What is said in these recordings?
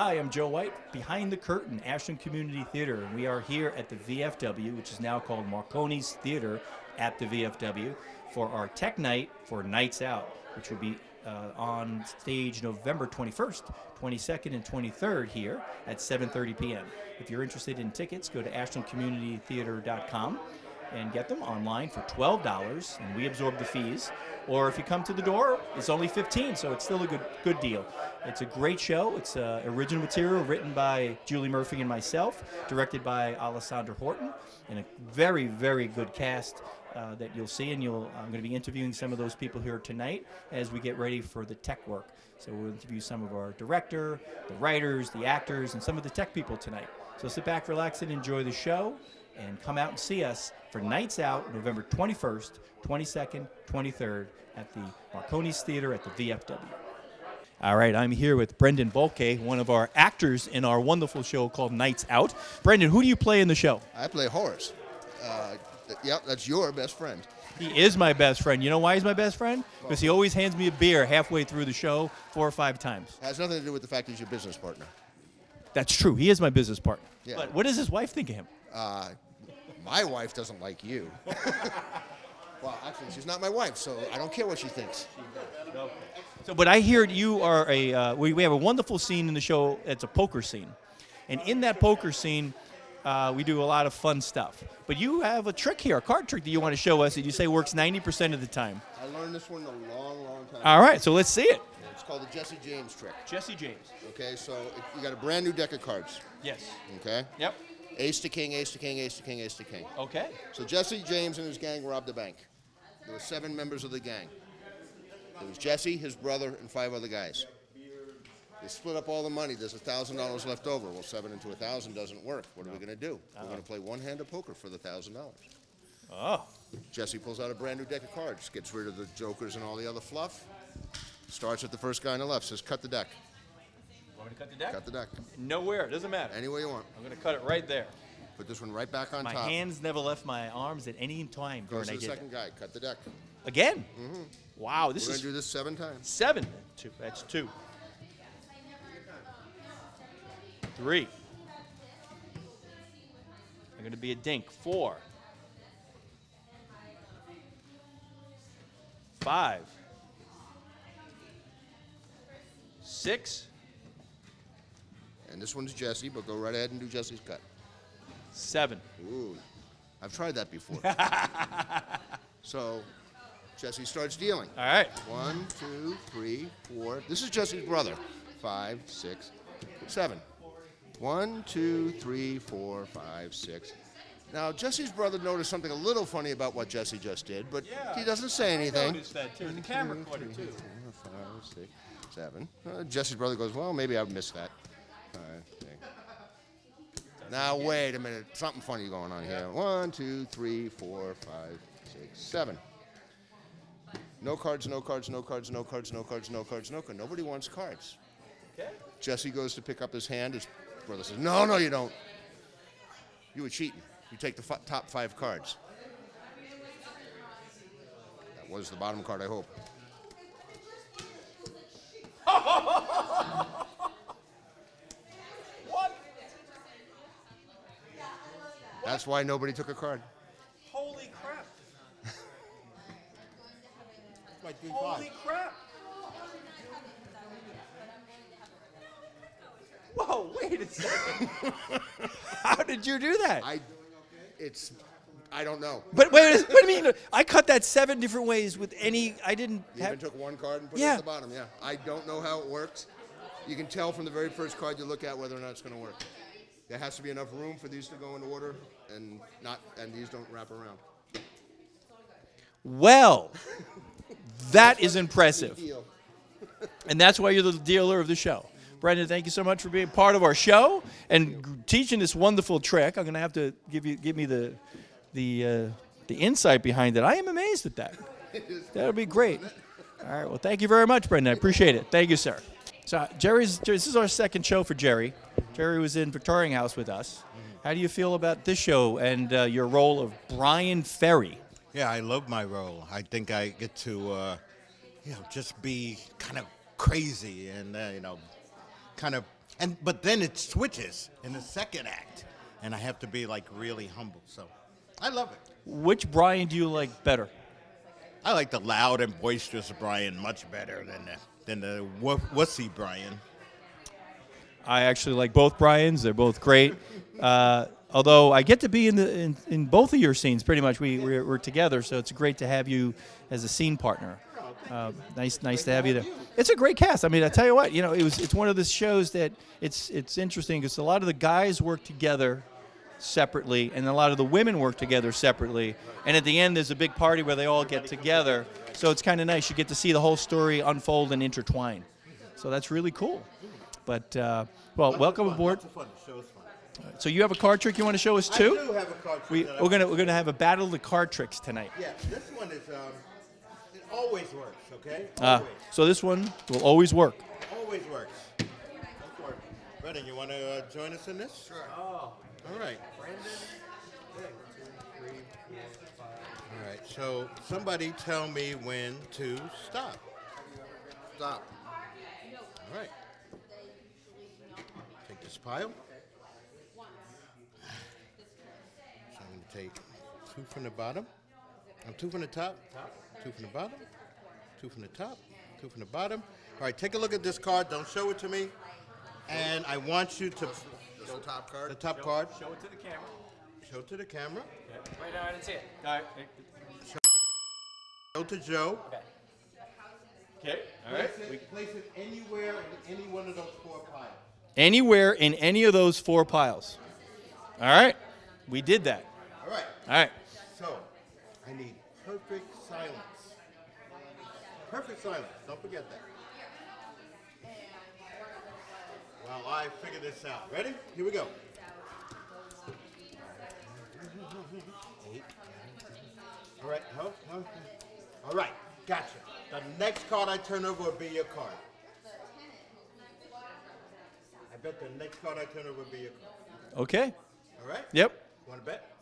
Hi, I'm Joe White, behind the curtain, Ashland Community Theater, and we are here at the VFW, which is now called Marconi's Theater at the VFW, for our tech night for Nights Out, which will be on stage November 21st, 22nd, and 23rd here at 7:30 p.m. If you're interested in tickets, go to ashlandcommunitytheater.com and get them online for $12, and we absorb the fees. Or if you come to the door, it's only $15, so it's still a good deal. It's a great show. It's original material written by Julie Murphy and myself, directed by Alessandra Horton, and a very, very good cast that you'll see. And I'm going to be interviewing some of those people here tonight as we get ready for the tech work. So we'll interview some of our director, the writers, the actors, and some of the tech people tonight. So sit back, relax, and enjoy the show, and come out and see us for Nights Out, November 21st, 22nd, 23rd at the Marconi's Theater at the VFW. All right, I'm here with Brendan Bolke, one of our actors in our wonderful show called Nights Out. Brendan, who do you play in the show? I play Horace. Yep, that's your best friend. He is my best friend. You know why he's my best friend? Because he always hands me a beer halfway through the show 4 or 5 times. Has nothing to do with the fact he's your business partner. That's true. He is my business partner. Yeah. But what does his wife think of him? My wife doesn't like you. Well, actually, she's not my wife, so I don't care what she thinks. Okay. So, but I hear you are we have a wonderful scene in the show. It's a poker scene. And in that poker scene, we do a lot of fun stuff. But you have a trick here, a card trick that you want to show us that you say works 90% of the time. I learned this one a long, long time ago. All right, so let's see it. It's called the Jesse James trick. Jesse James. Okay, so you got a brand new deck of cards. Yes. Okay? Yep. Ace to king, ace to king, ace to king, ace to king. Okay. So Jesse James and his gang robbed a bank. There were 7 members of the gang. There was Jesse, his brother, and 5 other guys. They split up all the money. There's $1,000 left over. Well, 7 into 1,000 doesn't work. What are we going to do? We're going to play one hand of poker for the $1,000. Oh. Jesse pulls out a brand new deck of cards, gets rid of the jokers and all the other fluff, starts at the first guy on the left, says, cut the deck. Want me to cut the deck? Cut the deck. Nowhere. It doesn't matter. Any way you want. I'm going to cut it right there. Put this one right back on top. My hands never left my arms at any time Goes during to the I did second guy. Cut the deck. that. Again? Mm-hmm. Wow, We're this going is to do this 7 times. 7. 2. That's 2. 3. I'm going to be a dink. 4. 5. 6. And this one's Jesse, but go right ahead and do Jesse's cut. 7. Ooh, I've tried that before. So Jesse starts dealing. All right. 1, 2, 3, 4. This is Jesse's brother. 5, 6, 7. 1, 2, 3, 4, 5, 6. Now, Jesse's brother noticed something a little funny about what Jesse just did, but he doesn't say anything. I noticed that, too. The camera caught it, too. 4, 5, 6, 7. Jesse's brother goes, well, maybe I've missed that. 5, 6. Now, wait a minute. Something funny going on here. 1, 2, 3, 4, 5, 6, 7. No cards, no cards, no cards, no cards, no cards, no cards, no cards. Nobody wants cards. Okay. Jesse goes to pick up his hand. His brother says, no, no, you don't. You were cheating. You take the top 5 cards. That was the bottom card, I hope. What? That's why nobody took a card. Holy crap. Holy crap. Whoa, wait a second. How did you do that? I don't know. But wait, what do you mean? I cut that 7 different ways with any, I didn't You have. even took one card and put it at the bottom, yeah. I don't know how it works. You can tell from the very first card you look at whether or not it's going to work. There has to be enough room for these to go in order and these don't wrap around. Well, that is impressive. Deal. And that's why you're the dealer of the show. Brendan, thank you so much for being part of our show and teaching this wonderful trick. I'm going to have to give me the insight behind it. I am amazed at that. That'll be great. All right. Well, thank you very much, Brendan. I appreciate it. Thank you, sir. So this is our second show for Jerry. Jerry was in Victorian House with us. How do you feel about this show and your role of Brian Ferry? Yeah, I love my role. I think I get to, just be kind of crazy and, kind of but then it switches in the second act, and I have to be like really humble. So I love it. Which Brian do you like better? I like the loud and boisterous Brian much better than the wussy Brian. I actually like both Brians. They're both great. Although I get to be in both of your scenes pretty much. We're together, so it's great to have you as a scene partner. Nice to have you there. It's a great cast. I mean, I tell you what, it's one of the shows that it's interesting because a lot of the guys work together separately, and a lot of the women work together separately. And at the end, there's a big party where they all get together. So it's kind of nice. You get to see the whole story unfold and intertwine. So that's really cool. But welcome aboard. Lots of fun. The show is fun. So you have a card trick you want to show us too? I do have a card trick. We're gonna have a battle of the card tricks tonight. Yeah, this one is it always works. Okay. Always. So this one will always work. Always works. Brendan, you want to join us in this? Sure. Oh. All right. Brandon. 1, 2, 3, 4, 5. All right. So somebody tell me when to stop. Stop. All right. Take this pile. So I'm going to take 2 from the bottom. 2 from the top. 2 from the bottom. 2 from the top. 2 from the bottom. All right. Take a look at this card. Don't show it to me. And I want you to. The top card. The top card. Show it to the camera. Show it to the camera. Wait, no, I didn't see it. All right. Show to Joe. Okay. All right. Place it anywhere in any one of those 4 piles. Anywhere in any of those 4 piles. All right. We did that. All right. All right. So, I need perfect silence. Perfect silence. Don't forget that. While I figure this out. Ready? Here we go. 8. All right. All right. Gotcha. The next card I turn over will be your card. I bet the next card I turn over will be your card. Okay. All right? Yep. Want to bet?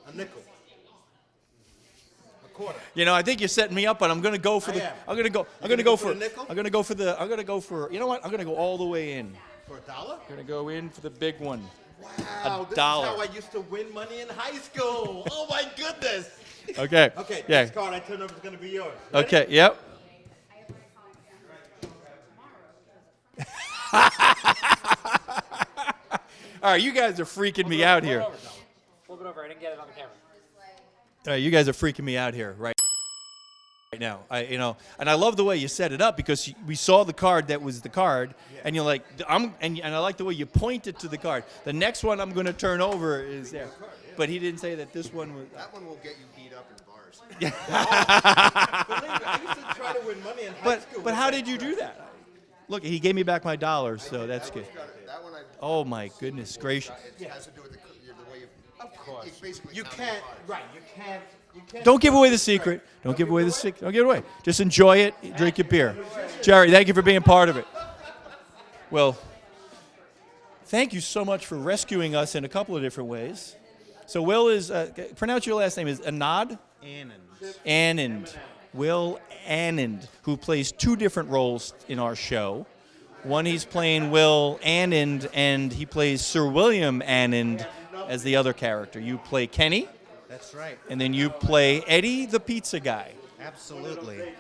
A nickel. A quarter. I think you're setting me up, but I'm going to go for the. am. I'm going to go. I'm going to gonna go go for for. the nickel? I'm going to go for the. I'm going to go for. You know what? I'm going to go all the way in. For $1? I'm going to go in for the big one. Wow, this $1. is how I used to win money in high school. Oh my goodness. Okay. Okay, Yeah. next card I turn over is going to be yours. Ready? Okay. Yep. All right, you guys are freaking me out here. All Flip it over. I didn't get it on the camera. right, you guys are freaking me out here right now. And I love the way you set it up because we saw the card that was the card, and you're like, and I like the way you pointed to the card. The next one I'm going to turn over is there, but he didn't say that this one was. That one will get you beat up in bars. Believe me, I used to try to win money in high But school. but how did you do that? Look, he gave me back my $1, so that's good. That one I. Oh my goodness gracious! It has to do with the way you. Of course. It's basically You counting can't, cards. right, you can't. Don't give away the secret. Don't give away the secret. Don't give it away. Just enjoy it. Drink your beer. Jerry, thank you for being part of it. Well, thank you so much for rescuing us in a couple of different ways. So Will is, pronounce your last name, is Anand? Anand. Will Anand, who plays 2 different roles in our show. One, he's playing Will Anand, and he plays Sir William Anand as the other character. You play Kenny. That's right. And then you play Eddie, the pizza guy. Absolutely.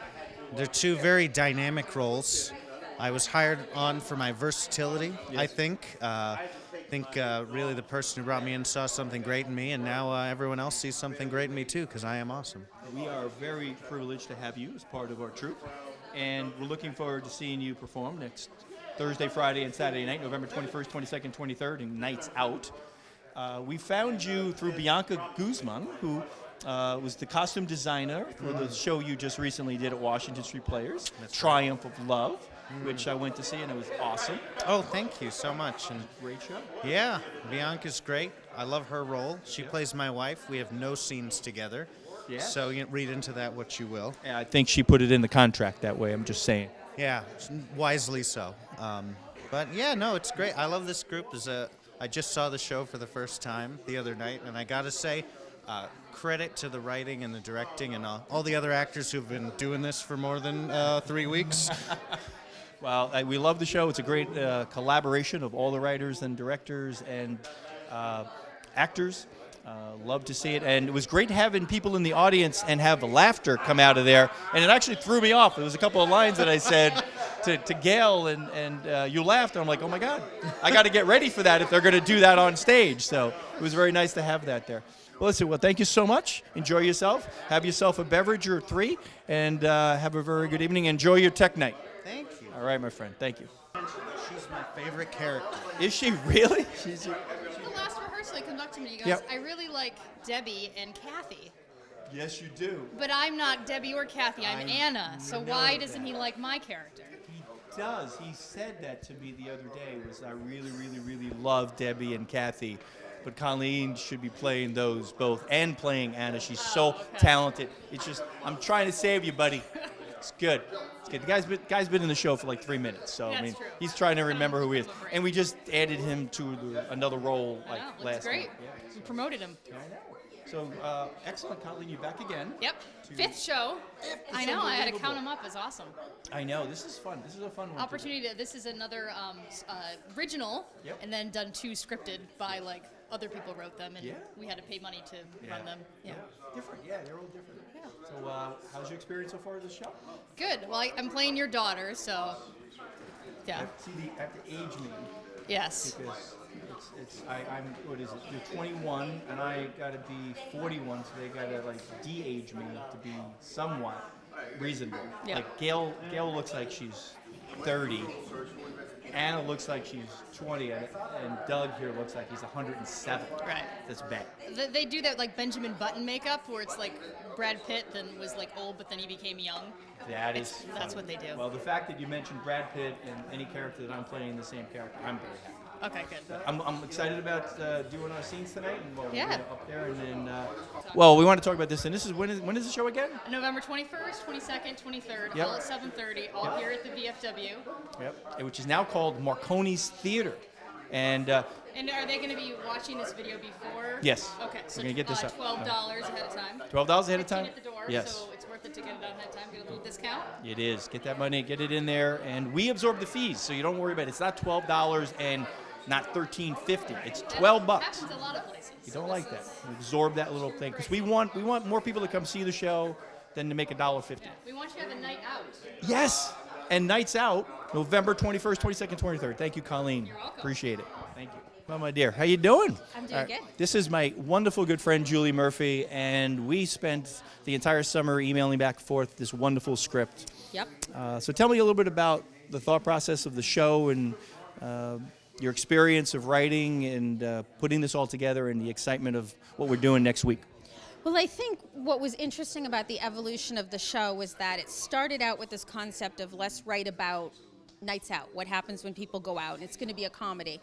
They're 2 very dynamic roles. I was hired on for my versatility, I think. Really the person who brought me in saw something great in me, and now everyone else sees something great in me too, because I am awesome. We are very privileged to have you as part of our troupe, and we're looking forward to seeing you perform next Thursday, Friday, and Saturday night, November 21st, 22nd, 23rd, and Nights Out. We found you through Bianca Guzman, who was the costume designer for the show you just recently did at Washington Street Players, Triumph of Love, which I went to see, and it was awesome. Oh, thank you so much. And Great show. yeah, Bianca's great. I love her role. She plays my wife. We have no scenes together. Yeah. So you read into that what you will. Yeah, I think she put it in the contract that way. I'm just saying. Yeah, wisely so. But yeah, no, it's great. I love this group. I just saw the show for the first time the other night, and I got to say, credit to the writing and the directing and all the other actors who've been doing this for more than 3 weeks. Well, we love the show. It's a great collaboration of all the writers and directors and actors. Love to see it. And it was great having people in the audience and have the laughter come out of there. And it actually threw me off. There was a couple of lines that I said to Gail, and you laughed. And I'm like, oh, my God. I got to get ready for that if they're going to do that on stage. So it was very nice to have that there. Well, listen, thank you so much. Enjoy yourself. Have yourself a beverage or three, and have a very good evening. Enjoy your tech night. Thank you. All right, my friend. Thank you. She's my favorite character. Is she really? She's The last rehearsal, he comes up to me. He goes, Yep. I really like Debbie and Kathy. Yes, you do. But I'm not Debbie or Kathy. I'm Anna. So why doesn't he like my character? He does. He said that to me the other day. Was I really, really, really love Debbie and Kathy, but Colleen should be playing those both and playing Anna. She's so talented. It's just I'm trying to save you, buddy. It's good. It's good. The guy's been in the show for like 3 minutes, so I mean True. he's trying to remember who he is. And we just added him to another role like I know, looks last great. night. Yeah. We promoted him. I know. So excellent, Colleen. You back again? Yep. Fifth show. I know. I had to count them up. It's awesome. I know. This is fun. This is a fun one. Opportunity. This is another original, Yep. and then done 2 scripted by like other people wrote them, and Yeah. we had to pay money to run them. Yeah. Different. Yeah, they're all different. Yeah. So how's your experience so far with the show? Good. Well, I'm playing your daughter, so yeah. I have to age me Yes. because I'm what is it? You're 21 and I gotta be 41, so they gotta like de-age me to be somewhat reasonable. Yeah. Like Gail looks like she's 30. Anna looks like she's 20, and Doug here looks like he's 107. Right. That's bad. They do that like Benjamin Button makeup, where it's like Brad Pitt then was like old, but then he became young. That's what they do. Well, the fact that you mentioned Brad Pitt and any character that I'm playing the same character, I'm very happy. Okay, good. I'm excited about doing our scenes tonight, and we'll Yeah. get up there, and then. Well, we want to talk about this, and this is when is the show again? November 21st, 22nd, 23rd, Yep. all at 7:30, all Yep. here at the VFW. Yep. Which is now called Marconi's Theater, and And are they going to be watching this video before? Yes. Okay, so We're gonna get this up. $12 ahead of time. $12 ahead of 15 time. at the door, Yes. so it's worth it to get it out ahead of time, get a little discount. It is. Get that money, get it in there, and we absorb the fees, so you don't worry about it. It's not $12 and not $13.50. It's $12. Happens a lot of places. You don't like that. We absorb that little thing because we want more people to come see the show than to make $1.50. We want you to have a night out. Yes. And nights out, November 21st, 22nd, 23rd. Thank you, Colleen. You're welcome. Appreciate it. Thank you. Well, my dear, how you doing? I'm doing good. This is my wonderful good friend Julie Murphy, and we spent the entire summer emailing back and forth this wonderful script. Yep. So tell me a little bit about the thought process of the show and your experience of writing and putting this all together and the excitement of what we're doing next week. Well, I think what was interesting about the evolution of the show was that it started out with this concept of let's write about nights out, what happens when people go out, and it's going to be a comedy.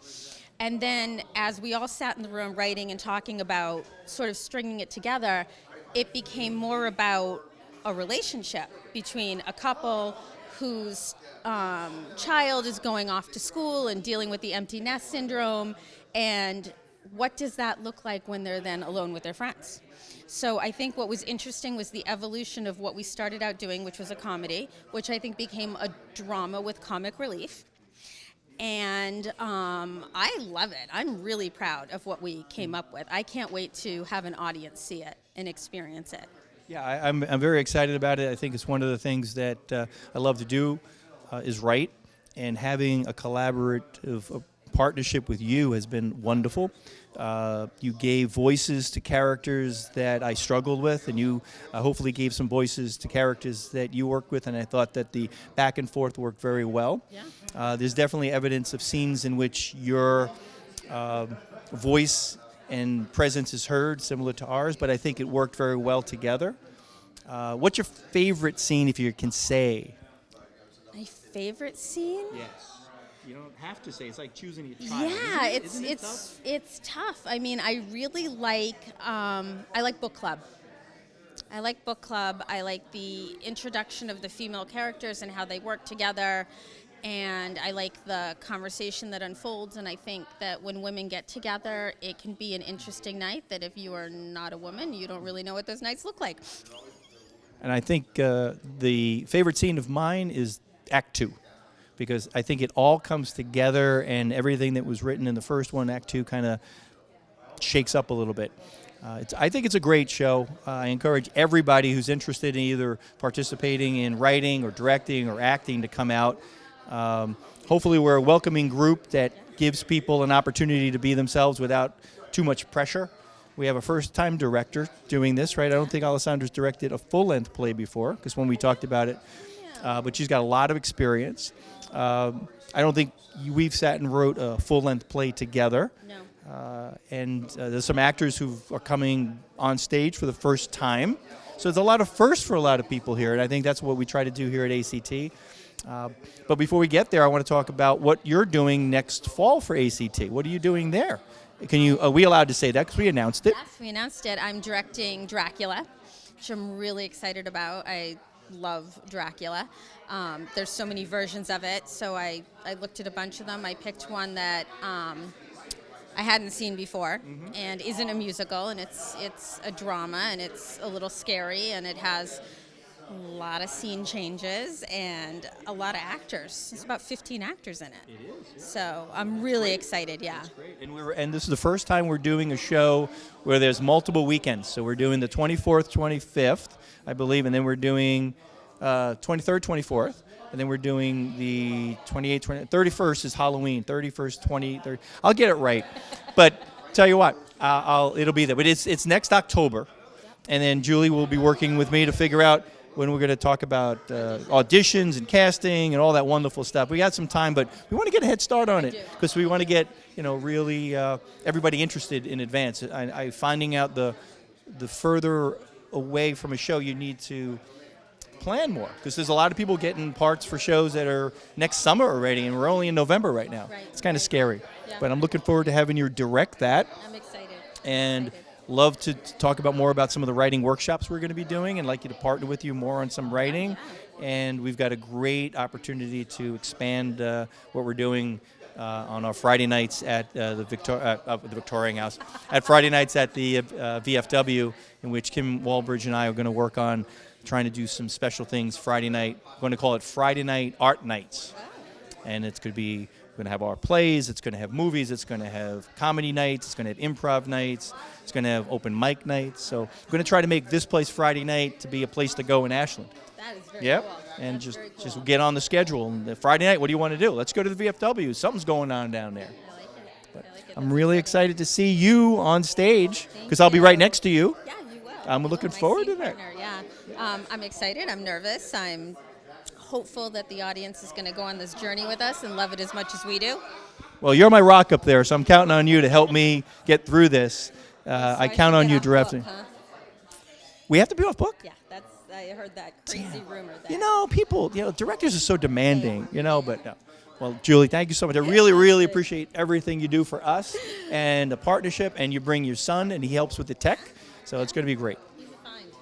And then as we all sat in the room writing and talking about sort of stringing it together, it became more about a relationship between a couple whose child is going off to school and dealing with the empty nest syndrome, and what does that look like when they're then alone with their friends? So I think what was interesting was the evolution of what we started out doing, which was a comedy, which I think became a drama with comic relief. And I love it. I'm really proud of what we came up with. I can't wait to have an audience see it and experience it. Yeah, I'm very excited about it. I think it's one of the things that I love to do is write, and having a collaborative partnership with you has been wonderful. You gave voices to characters that I struggled with, and you hopefully gave some voices to characters that you worked with, and I thought that the back and forth worked very well. Yeah. There's definitely evidence of scenes in which your voice and presence is heard, similar to ours, but I think it worked very well together. What's your favorite scene, if you can say? My favorite scene? Yes. You don't have to say. It's like choosing your child. Yeah, Isn't it tough? it's tough. I mean, I really like I like book club. I like book club. I like the introduction of the female characters and how they work together, and I like the conversation that unfolds. And I think that when women get together, it can be an interesting night. That if you are not a woman, you don't really know what those nights look like. And I think the favorite scene of mine is Act 2. because I think it all comes together, and everything that was written in the first one, Act 2, kind of shakes up a little bit. I think it's a great show. I encourage everybody who's interested in either participating in writing or directing or acting to come out. Hopefully we're a welcoming group that gives people an opportunity to be themselves without too much pressure. We have a first-time director doing this, right? I don't think Alessandra's directed a full-length play before, because when we talked about it, but she's got a lot of experience. I don't think we've sat and wrote a full-length play together. No. And there's some actors who are coming on stage for the first time. So there's a lot of firsts for a lot of people here, and I think that's what we try to do here at ACT. But before we get there, I want to talk about what you're doing next fall for ACT. What are you doing there? Can you? Are we allowed to say that because we announced it? Yes, we announced it. I'm directing Dracula, which I'm really excited about. I love Dracula. There's so many versions of it, so I looked at a bunch of them. I picked one that I hadn't seen before, and isn't a musical, and it's a drama, and it's a little scary, and it has a lot of scene changes and a lot of actors. There's about 15 actors in it. It is. Yeah. So I'm really excited. Yeah. That's great. And this is the first time we're doing a show where there's multiple weekends. So we're doing the 24th, 25th, I believe, and then we're doing 23rd, 24th. And then we're doing the 28th, 20th, 31st is Halloween, 31st, 23rd. I'll get it right. But tell you what, it'll be there. But it's next October. And then Julie will be working with me to figure out when we're going to talk about auditions and casting and all that wonderful stuff. We got some time, but we want to get a head start on it because we want to get, really everybody interested in advance. I finding out the further away from a show you need to plan more, because there's a lot of people getting parts for shows that are next summer already, and we're only in November right now. Right, it's kind of scary. Yeah. But I'm looking forward to having you direct that. I'm excited. And love to talk about more about some of the writing workshops we're going to be doing, and like you to partner with you more on some writing. And we've got a great opportunity to expand what we're doing on our Friday nights at the Victorian House, at Friday nights at the VFW, in which Kim Walbridge and I are going to work on trying to do some special things Friday night. We're going to call it Friday Night Art Nights. And it's going to be, we're going to have our plays, it's going to have movies, it's going to have comedy nights, it's going to have improv nights, it's going to have open mic nights. So we're going to try to make this place Friday night to be a place to go in Ashland. That is very Yep. cool. And That's just very cool. just get on the schedule. And Friday night, what do you want to do? Let's go to the VFW. Something's going on down there. I like it. But I like it. I'm That's really exciting. excited to see you on stage Thank because I'll be you. right next to you. Yeah, you will. I'm You looking will. My forward scene to that. partner, yeah. I'm excited. I'm nervous. I'm hopeful that the audience is going to go on this journey with us and love it as much as we do. Well, you're my rock up there, so I'm counting on you to help me get through this. So I should count on get you off directing. book, huh? We have to be off book? Yeah, I heard that crazy rumor. People, directors are so demanding, but no. Well, Julie, thank you so much. I really, really appreciate everything you do for us and the partnership, and you bring your son, and he helps with the tech, so it's going to be great.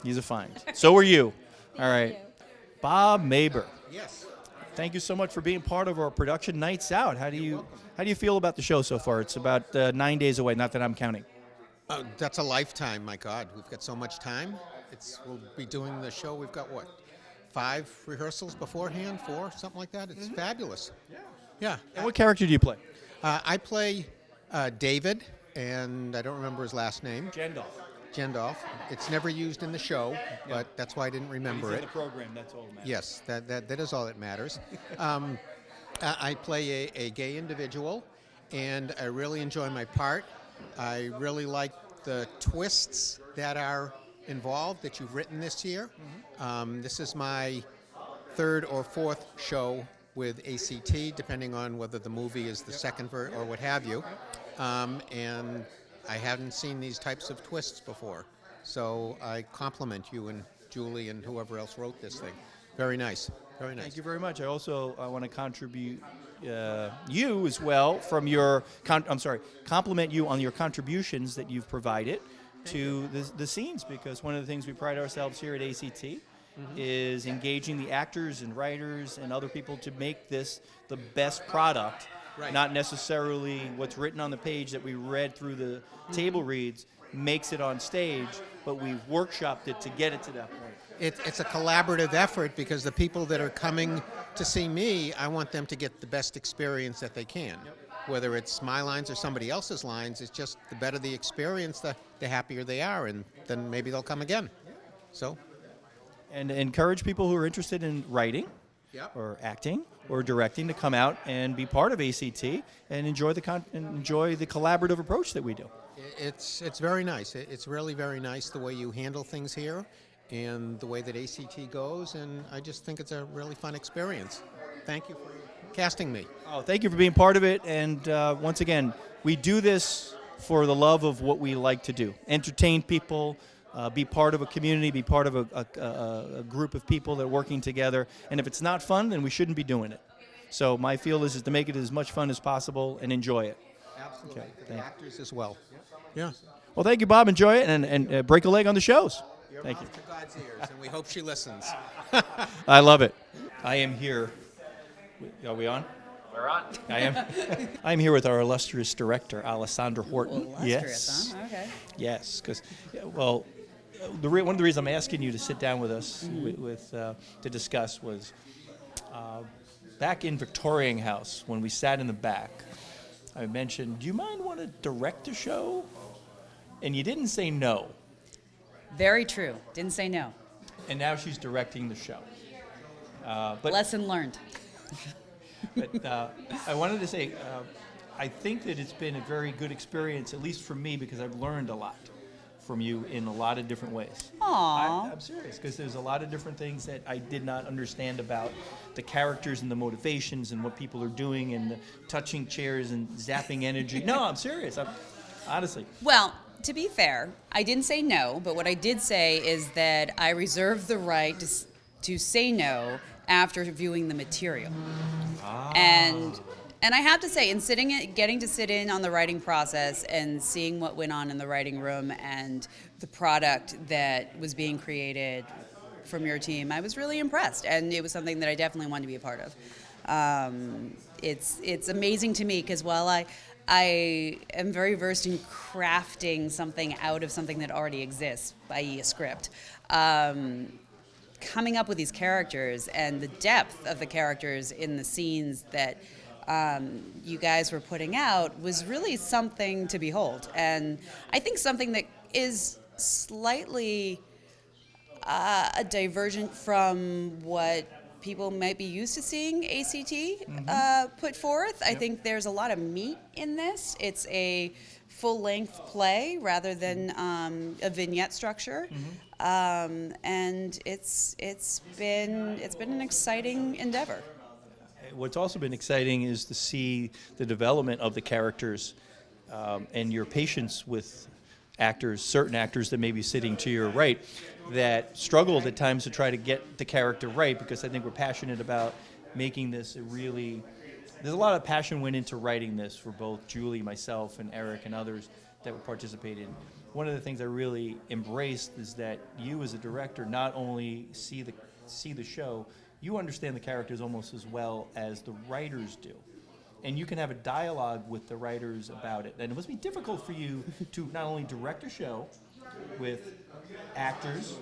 He's a find. So are you. All right. you. Bob Maber, Yes. thank you so much for being part of our production Nights Out. How do you feel about the show so far? It's about 9 days away, not that I'm counting. That's a lifetime, my God. We've got so much time. We'll be doing the show. We've got, 5 rehearsals beforehand? 4? Something like that? It's fabulous. Yeah. And what character do you play? I play David, and I don't remember his last name. Gendolf. It's never used in the show, but that's why I didn't remember it. program, that's all that matters. Yes, that is all that matters. I play a gay individual, and I really enjoy my part. I really like the twists that are involved that you've written this year. This is my 3rd or 4th show with ACT, depending on whether the movie is the second or what have you. And I haven't seen these types of twists before. So I compliment you and Julie and whoever else wrote this thing. Very nice. Very nice. Thank you very much. I also want to contribute you as well from your, compliment you on your contributions that you've provided to the scenes, because one of the things we pride ourselves here at ACT is engaging the actors and writers and other people to make this the best product, not necessarily what's written on the page that we read through the table reads makes it on stage, but we've workshopped it to get it to that point. it's a collaborative effort because the people that are coming to see me, I want them to get the best experience that they can. Whether it's my lines or somebody else's lines, it's just the better the experience, the happier they are, and then maybe they'll come again. So. And encourage people who are interested in writing Yep. or acting or directing to come out and be part of ACT and enjoy the collaborative approach that we do. It's very nice. It's really very nice the way you handle things here and the way that ACT goes, and I just think it's a really fun experience. Thank you for casting me. Oh, thank you for being part of it. And once again, we do this for the love of what we like to do. Entertain people, be part of a community, be part of a group of people that are working together. And if it's not fun, then we shouldn't be doing it. So my feel is to make it as much fun as possible and enjoy it. Absolutely. Okay, For the actors as well. Yeah. Well, thank you, Bob. Enjoy it and break a leg on the shows. Thank you. To God's ears, and we hope she listens. I love it. I am here. Are we on? We're on. I am. I'm here with our illustrious director, Alessandra Horton. Illustrious, huh? Okay. Yes, because, well, one of the reasons I'm asking you to sit down with us to discuss was back in Victorian House when we sat in the back. I mentioned, do you want to direct a show? And you didn't say no. Very true. Didn't say no. And now she's directing the show. But Lesson learned. But I wanted to say, I think that it's been a very good experience, at least for me, because I've learned a lot from you in a lot of different ways. Aww. I'm serious, because there's a lot of different things that I did not understand about the characters and the motivations and what people are doing and the touching chairs and zapping energy. No, I'm serious. Honestly. Well, to be fair, I didn't say no, but what I did say is that I reserve the right to say no after viewing the material. And I have to say, getting to sit in on the writing process and seeing what went on in the writing room and the product that was being created from your team, I was really impressed, and it was something that I definitely wanted to be a part of. It's amazing to me because while I am very versed in crafting something out of something that already exists, i.e. a script, coming up with these characters and the depth of the characters in the scenes that you guys were putting out was really something to behold. And I think something that is slightly a divergent from what people might be used to seeing ACT put forth. I think there's a lot of meat in this. It's a full-length play rather than a vignette structure, and it's been an exciting endeavor. What's also been exciting is to see the development of the characters and your patience with actors, certain actors that may be sitting to your right, that struggled at times to try to get the character right, because I think we're passionate about making this a really... There's a lot of passion went into writing this for both Julie, myself, and Eric and others that would participate in. One of the things I really embraced is that you as a director not only see the show, you understand the characters almost as well as the writers do. And you can have a dialogue with the writers about it. And it must be difficult for you to not only direct a show with actors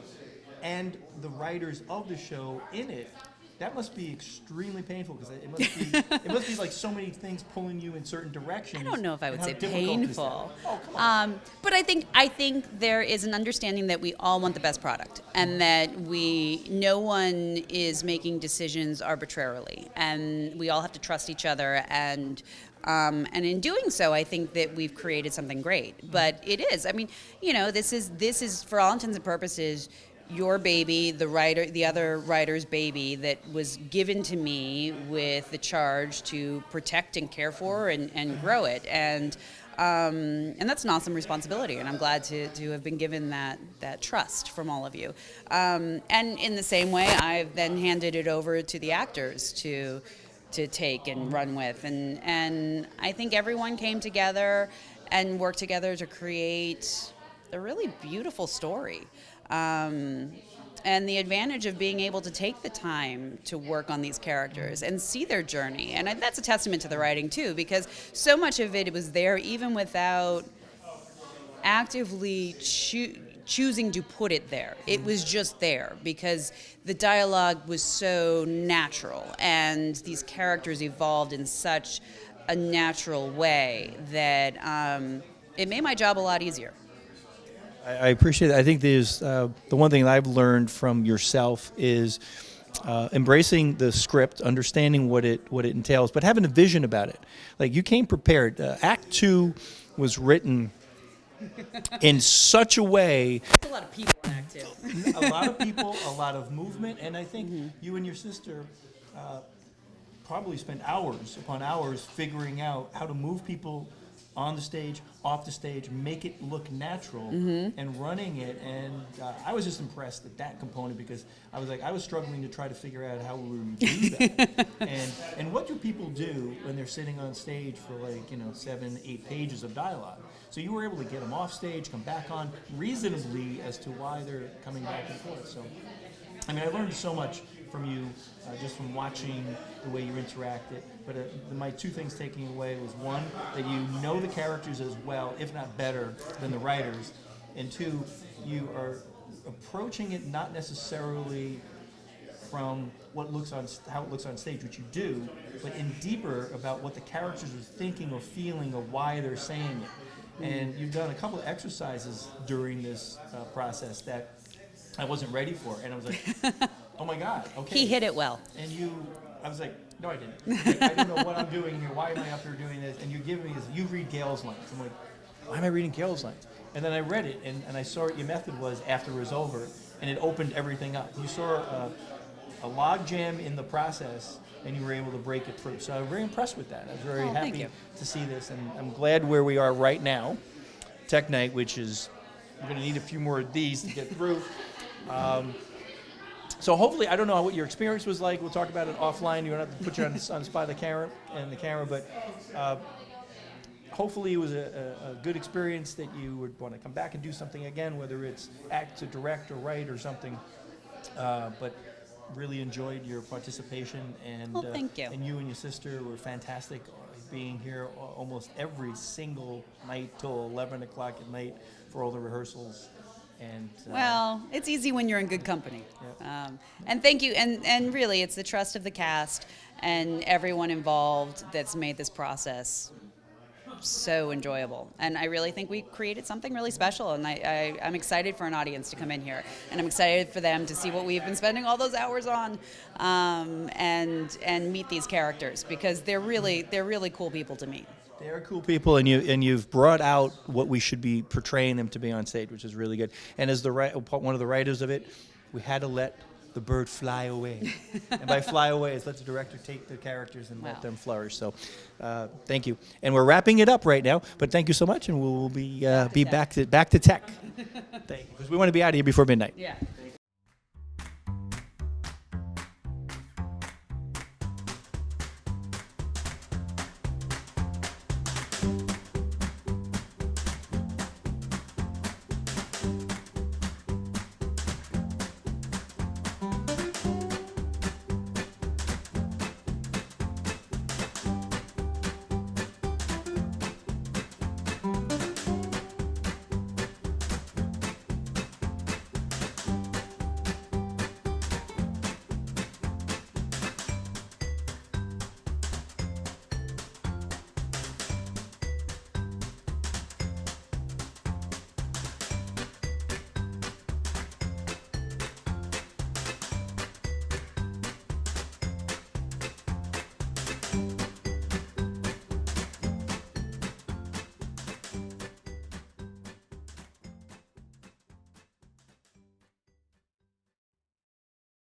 and the writers of the show in it. That must be extremely painful, because it must be like so many things pulling you in certain directions. I don't know if I would And say how difficult is that? painful. Oh, come on. But I think there is an understanding that we all want the best product, and that no one is making decisions arbitrarily, and we all have to trust each other. And in doing so, I think that we've created something great. But it is. I mean, this is for all intents and purposes your baby, the other writer's baby, that was given to me with the charge to protect and care for and grow it, and that's an awesome responsibility, and I'm glad to have been given that trust from all of you. And in the same way, I've then handed it over to the actors to take and run with, and I think everyone came together and worked together to create a really beautiful story. And the advantage of being able to take the time to work on these characters and see their journey. And that's a testament to the writing, too, because so much of it was there even without actively choosing to put it there. It was just there because the dialogue was so natural and these characters evolved in such a natural way that it made my job a lot easier. I appreciate it. I think there's the one thing I've learned from yourself is embracing the script, understanding what it entails, but having a vision about it. Like you came prepared. Act 2 was written in such a way. There's a lot of people in Act 2. A lot of people, a lot of movement, and I think you and your sister probably spent hours upon hours figuring out how to move people on the stage, off the stage, make it look natural, and running it. And I was just impressed at that component because I was struggling to try to figure out how we would do that. and what do people do when they're sitting on stage for 7, 8 pages of dialogue? So you were able to get them off stage, come back on reasonably as to why they're coming back and forth. So, I mean, I learned so much from you just from watching the way you interacted. But my 2 things taking away was 1, that you know the characters as well, if not better, than the writers. And 2, you are approaching it not necessarily from how it looks on stage, which you do, but in deeper about what the characters are thinking or feeling or why they're saying it. And you've done a couple of exercises during this process that I wasn't ready for, and I was like, oh my God, okay. He hit it well. And I was like, no, I didn't. Like, I don't know what I'm doing here. Why am I up here doing this? And you give me this, you read Gail's lines. I'm like, why am I reading Gail's lines? And then I read it, and I saw what your method was after it was over, and it opened everything up. You saw a log jam in the process, and you were able to break it through. So I'm very impressed with that. I was very happy to see this, and I'm glad where we are right now. Tech Night, which is, we're going to need a few more of these to get through. So hopefully, I don't know what your experience was like. We'll talk about it offline. You don't have to put you on the spot of the camera, but hopefully it was a good experience that you would want to come back and do something again, whether it's act to direct or write or something. But really enjoyed your participation, and thank you. And you and your sister were fantastic, being here almost every single night till 11 o'clock at night for all the rehearsals. And well, it's easy when you're in good company. Yep. And thank you. And really, it's the trust of the cast and everyone involved that's made this process so enjoyable. And I really think we created something really special. And I'm excited for an audience to come in here. And I'm excited for them to see what we've been spending all those hours on, and meet these characters, because they're really cool people to meet. They're cool people, and you've brought out what we should be portraying them to be on stage, which is really good. And as one of the writers of it, we had to let the bird fly away. And by fly away, is let the director take the characters and let them flourish. So thank you. And we're wrapping it up right now, but thank you so much, and we'll be back to tech. Thank you, because we want to be out of here before midnight. Yeah.